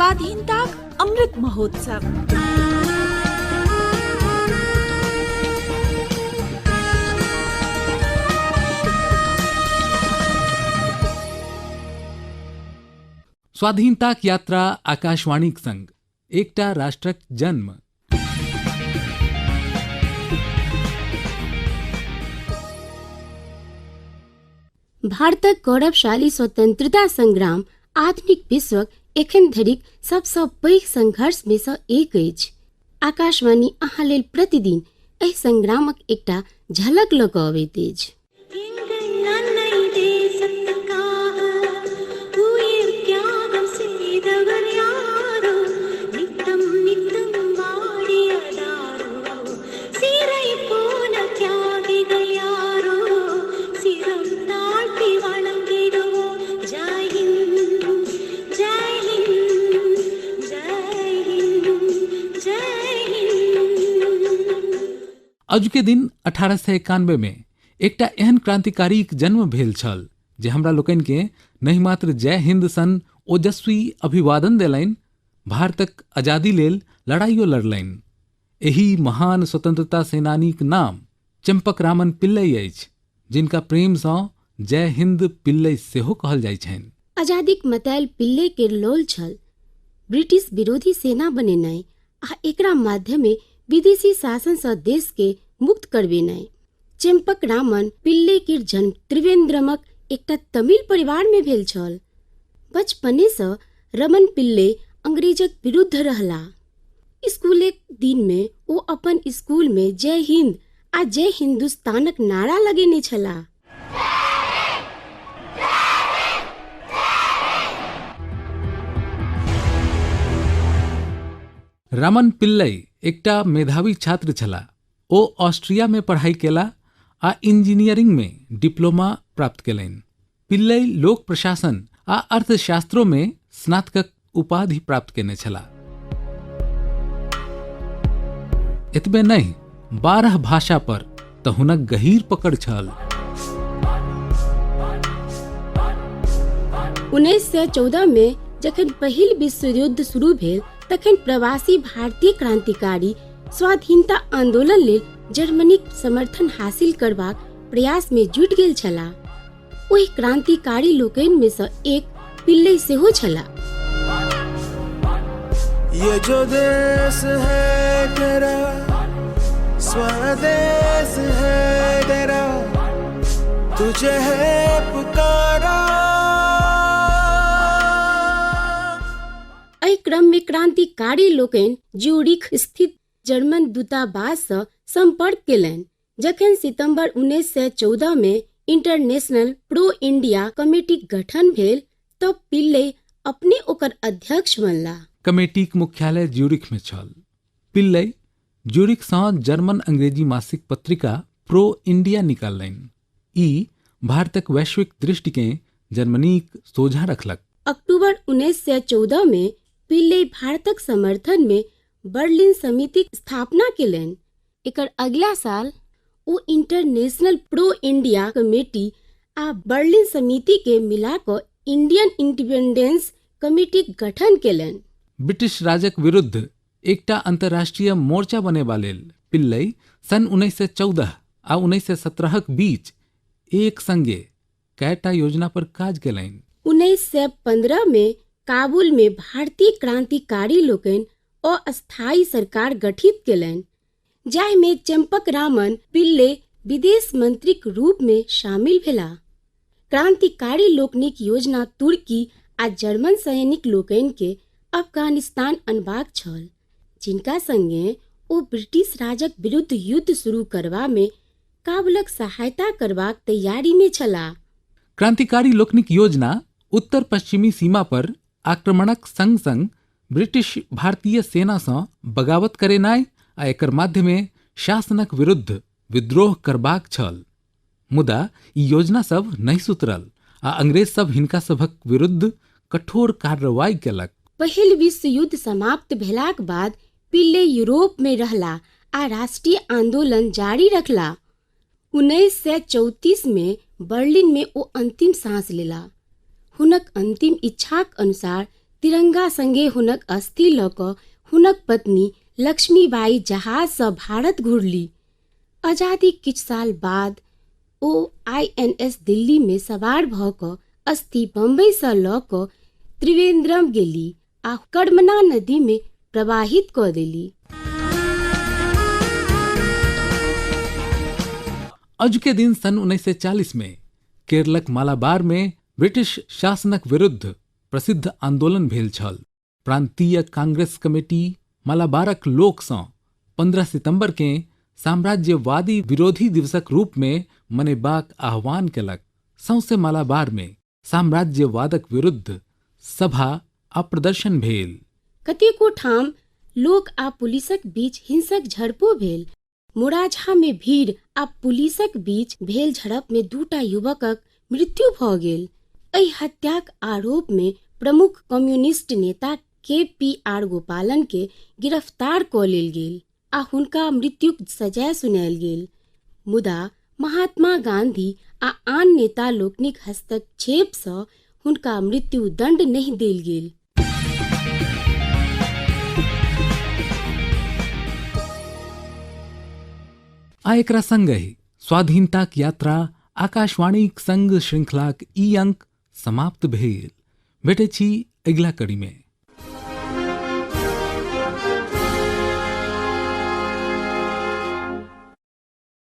स्वाधीनता अमृत महोत्सव। स्वाधीनताक यात्रा आकाशवाणीक संग एकटा राष्ट्रक जन्म। भारतक गौरवशाली स्वतंत्रता संग्राम आधुनिक विश्वक एखन धरिक सबसँ पैघ संघर्ष में सँ एक अछि। आकाशवाणी अहाँ लेल प्रतिदिन एहि संग्रामक एकटा झलक लऽ कऽ अबैत अछि। अजुके दिन 1891 में एकटा एहन क्रांतिकारीक जन्म भेल छल जे हमरा लोकनि के नहि मात्र जय हिंद सन ओजस्वी अभिवादन देलनि, भारतक आजादी लेल लड़ाइयो लड़लनि। एही महान स्वतंत्रता सेनानीक नाम चंपकरामन पिल्लै अछि, जिनका प्रेम सँ जय हिंद पिल्लै सेहो कहल जाइ छनि। आजादीक मतायल पिल्लै के लोल छल ब्रिटिश विरोधी सेना बनेनाइ आ एकरा माध्यमे विदेशी शासन सँ देश के मुक्त करबेनाइ। चंपकरामन पिल्लै के जन्म त्रिवेंद्रमक एकटा तमिल परिवार में भेल छल। बचपने सँ रमन पिल्लै अंग्रेजक विरुद्ध रहला। स्कूलक दिन में ओ अपन स्कूल में जय हिंद आ जय हिंदुस्तानक नारा लगेने छलाह। रमन पिल्लै एकटा मेधावी छात्र छलाह। ओ ऑस्ट्रिया में पढ़ाई केला आ इंजीनियरिंग में डिप्लोमा प्राप्त केलनि। पिल्लै लोक प्रशासन आ अर्थशास्त्रों में स्नातकक उपाधि प्राप्त केने छलाह। एतबे नहीं, 12 भाषा पर तऽ हुनक गहीर पकड़ छल। 1914 में जखन पहिल विश्व युद्ध शुरू भेल तखन प्रवासी भारतीय क्रांतिकारी स्वाधीनता आंदोलन लेल जर्मनीक समर्थन हासिल करबाक प्रयास में जुटि गेल छलाह। ओहि क्रांतिकारी लोकनि में सँ एक पिल्लै सेहो छलाह। ये जो देश है तेरा, स्वदेश है तेरा, तुझे है पुकारा। एहि क्रम में क्रांतिकारी लोकनि ज्यूरिख स्थित जर्मन दूतावास सँ संपर्क केलनि। जखन सितंबर 1914 में इंटरनेशनल प्रो इंडिया कमेटीक गठन भेल तब पिल्लै अपने ओकर अध्यक्ष बनला। कमेटीक मुख्यालय ज्यूरिख में छल। पिल्लै ज्यूरिख सँ जर्मन अंग्रेजी मासिक पत्रिका प्रो इंडिया निकाललनि। ई भारतक वैश्विक दृष्टि के जर्मनीक सोझा रखलक। अक्टूबर 1914 में पिल्लै भारतक समर्थन में बर्लिन समितिक स्थापना केलनि। एकर अगिला साल ओ इंटरनेशनल प्रो इंडिया कमेटी आ बर्लिन समिति के मिला कऽ इंडियन इंडिपेंडेंस कमेटीक गठन केलनि। ब्रिटिश राजक विरुद्ध एकटा अंतर्राष्ट्रीय मोर्चा बनेबा लेल पिल्लै सन 1914 आ 1917 बीच एक संगे कएटा योजना पर काज केलनि। 1915 में काबुल में भारतीय क्रांतिकारी लोकनि अस्थायी सरकार गठित केलनि, जाहि में चंपकरामन पिल्लै विदेश मंत्रीक रूप में शामिल भेला। क्रांतिकारी लोकनिक योजना तुर्की आ जर्मन सैनिक लोकनि के अफगानिस्तान अनबाक छल, जिनका संगे ओ ब्रिटिश राजक विरुद्ध युद्ध शुरू करबा में काबुलक सहायता करबाक तैयारी में छलाह। क्रांतिकारी लोकनिक योजना उत्तर पश्चिमी सीमा पर आक्रमणक संग संग ब्रिटिश भारतीय सेना सँ बगावत करेनाइ आ एकर माध्यमे शासनक विरुद्ध विद्रोह करबाक छल। मुदा ई योजना सब नहीं सुतरल आ अंग्रेज सब हिनका सभक विरुद्ध कठोर कार्रवाई केलक। पहिल विश्व युद्ध समाप्त भेलाक बाद पिल्लै यूरोप में रहला आ राष्ट्रीय आंदोलन जारी रखला। 1934 में बर्लिन में ओ अंतिम सांस लेला। हुनक अंतिम इच्छाक अनुसार तिरंगा संगे हुनक अस्थि लऽ कऽ हुनक पत्नी लक्ष्मीबाई जहाज सँ भारत घुरली। आजादी किछु साल बाद ओ INS दिल्ली में सवार भऽ कऽ अस्थि बम्बई सँ लऽ कऽ त्रिवेंद्रम गेली आ कर्मना नदी में प्रवाहित कऽ देली। अजुके दिन सन 1940 में केरलक मालाबार में ब्रिटिश शासनक विरुद्ध प्रसिद्ध आंदोलन भेल छल। प्रांतीय कांग्रेस कमेटी मालाबारक लोक सँ 15 सितंबर के साम्राज्यवादी विरोधी दिवसक रूप में मनेबाक आह्वान केलक। सौंसे मालाबार में साम्राज्यवादक विरुद्ध सभा आ प्रदर्शन भेल। कतेको ठाम लोक आ पुलिसक बीच हिंसक झड़पो भेल। मोराझा में भीड़ आ पुलिसक बीच भेल झड़प में 2टा युवकक मृत्यु भऽ गेल। एहि हत्याक आरोप में प्रमुख कम्युनिस्ट नेता KPR गोपालन के गिरफ्तार कऽ लेल गेल आ हुनका मृत्युक सजाय सुनायल गेल। मुदा महात्मा गांधी आ आन नेता लोकनिक हस्तक्षेप सँ हुनका मृत्यु दंड नहि देल गेल। आ एकरा संगहि स्वाधीनताक यात्रा आकाशवाणीक संग श्रृंखलाक ई अंक समाप्त भेल। भेटै छी अगिला कड़ी में।